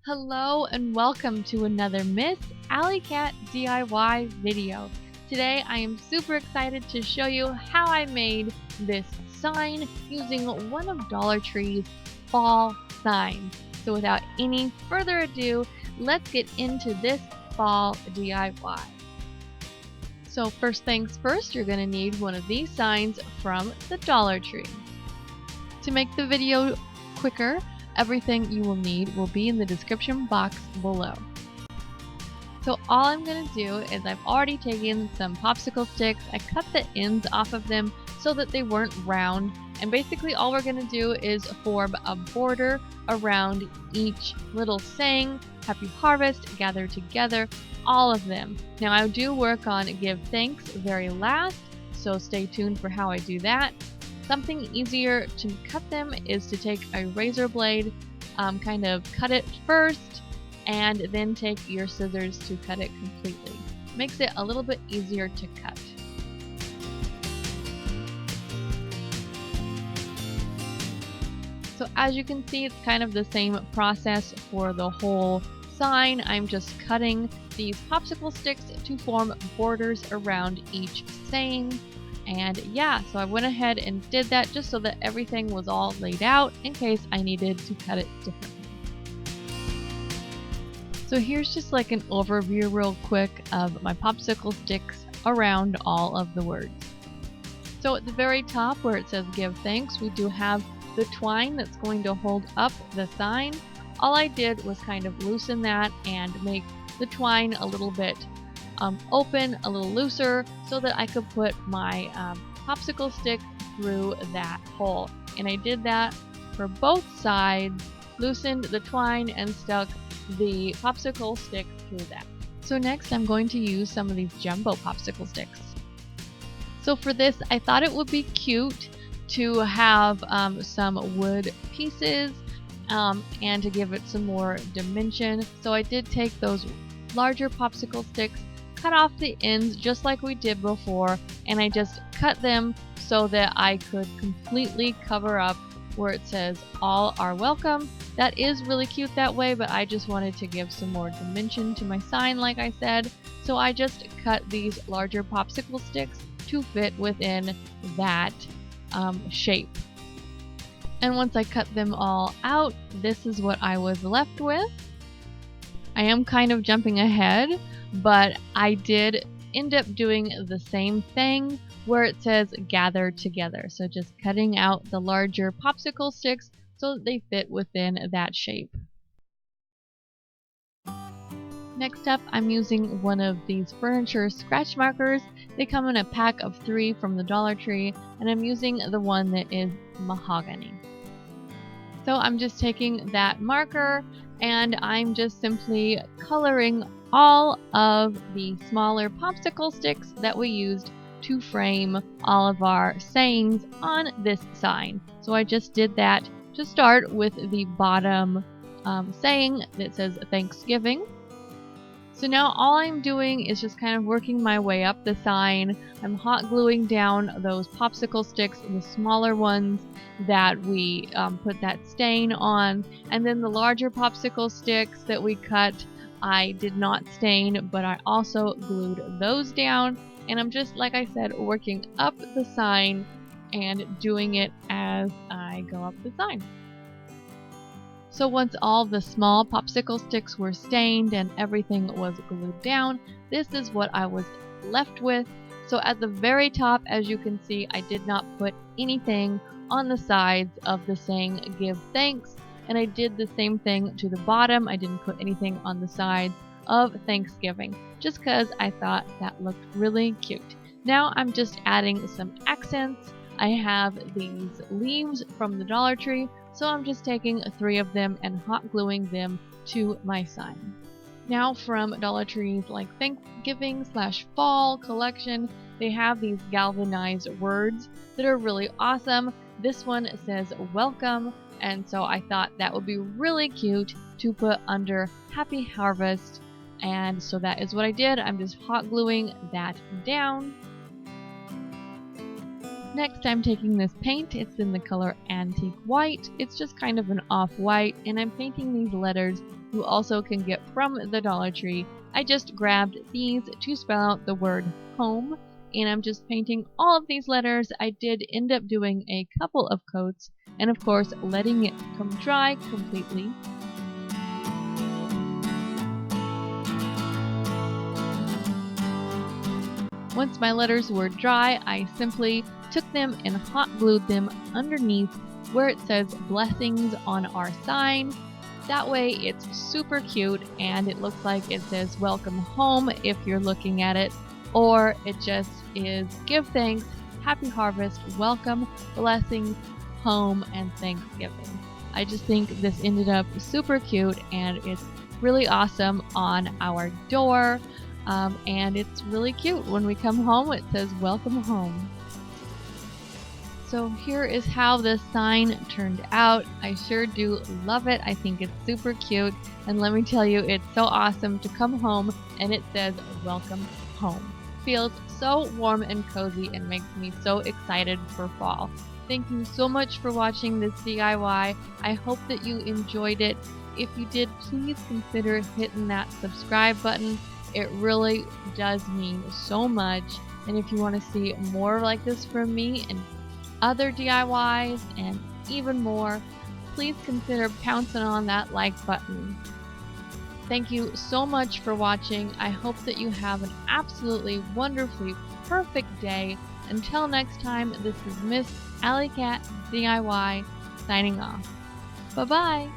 Hello and welcome to another Miss Alley Cat DIY video. Today I am super excited to show you how I made this sign using one of Dollar Tree's fall signs. So without any further ado, let's get into this fall DIY. So first things first, you're going to need one of these signs from the Dollar Tree. To make the video quicker, everything you will need will be in the description box below. So all I'm going to do is I've already taken some popsicle sticks. I cut the ends off of them so that they weren't round. And basically all we're going to do is form a border around each little saying, Happy Harvest, Gather Together, all of them. Now I do work on Give Thanks very last, so stay tuned for how I do that. Something easier to cut them is to take a razor blade, kind of cut it first, and then take your scissors to cut it completely. Makes it a little bit easier to cut. So as you can see, it's kind of the same process for the whole sign. I'm just cutting these popsicle sticks to form borders around each saying. And yeah, so I went ahead and did that just so that everything was all laid out in case I needed to cut it differently. So here's just like an overview real quick of my popsicle sticks around all of the words. So at the very top where it says Give Thanks, we do have the twine that's going to hold up the sign. All I did was kind of loosen that and make the twine a little bit open, a little looser, so that I could put my popsicle stick through that hole. And I did that for both sides, loosened the twine and stuck the popsicle stick through that. So next I'm going to use some of these jumbo popsicle sticks. So for this I thought it would be cute to have some wood pieces and to give it some more dimension. So I did take those larger popsicle sticks, cut off the ends just like we did before, and I just cut them so that I could completely cover up where it says all are welcome. That is really cute that way, but I just wanted to give some more dimension to my sign like I said, so I just cut these larger popsicle sticks to fit within that shape. And once I cut them all out, this is what I was left with. I am kind of jumping ahead, but I did end up doing the same thing where it says Gather Together. So just cutting out the larger popsicle sticks so that they fit within that shape. Next up, I'm using one of these furniture scratch markers. They come in a pack of 3 from the Dollar Tree, and I'm using the one that is Mahogany. So I'm just taking that marker and I'm just simply coloring all of the smaller popsicle sticks that we used to frame all of our sayings on this sign. So I just did that to start with the bottom saying that says Thanksgiving. So now all I'm doing is just kind of working my way up the sign. I'm hot gluing down those popsicle sticks, the smaller ones that we put that stain on, and then the larger popsicle sticks that we cut, I did not stain, but I also glued those down, and I'm just, like I said, working up the sign and doing it as I go up the sign. So once all the small popsicle sticks were stained and everything was glued down, this is what I was left with. So at the very top, as you can see, I did not put anything on the sides of the saying Give Thanks, and I did the same thing to the bottom. I didn't put anything on the sides of Thanksgiving, just because I thought that looked really cute. Now I'm just adding some accents. I have these leaves from the Dollar Tree, so I'm just taking 3 of them and hot gluing them to my sign. Now from Dollar Tree's like Thanksgiving/fall collection, they have these galvanized words that are really awesome. This one says welcome, and so I thought that would be really cute to put under Happy Harvest, and so that is what I did. I'm just hot gluing that down. Next, I'm taking this paint. It's in the color Antique White. It's just kind of an off-white, and I'm painting these letters you also can get from the Dollar Tree. I just grabbed these to spell out the word home, and I'm just painting all of these letters. I did end up doing a couple of coats, and of course letting it come dry completely. Once my letters were dry, I simply took them and hot glued them underneath where it says blessings on our sign. That way it's super cute and it looks like it says welcome home if you're looking at it, or it just is give thanks, happy harvest, welcome, blessings, home, and Thanksgiving. I just think this ended up super cute and it's really awesome on our door. And it's really cute. When we come home, it says welcome home. So here is how this sign turned out. I sure do love it. I think it's super cute. And let me tell you, it's so awesome to come home and it says welcome home. Feels so warm and cozy and makes me so excited for fall. Thank you so much for watching this DIY. I hope that you enjoyed it. If you did, please consider hitting that subscribe button. It really does mean so much. And if you want to see more like this from me and other DIYs and even more, please consider pouncing on that like button. Thank you so much for watching. I hope that you have an absolutely wonderfully perfect day. Until next time, this is Miss Alley Cat DIY signing off. Bye-bye!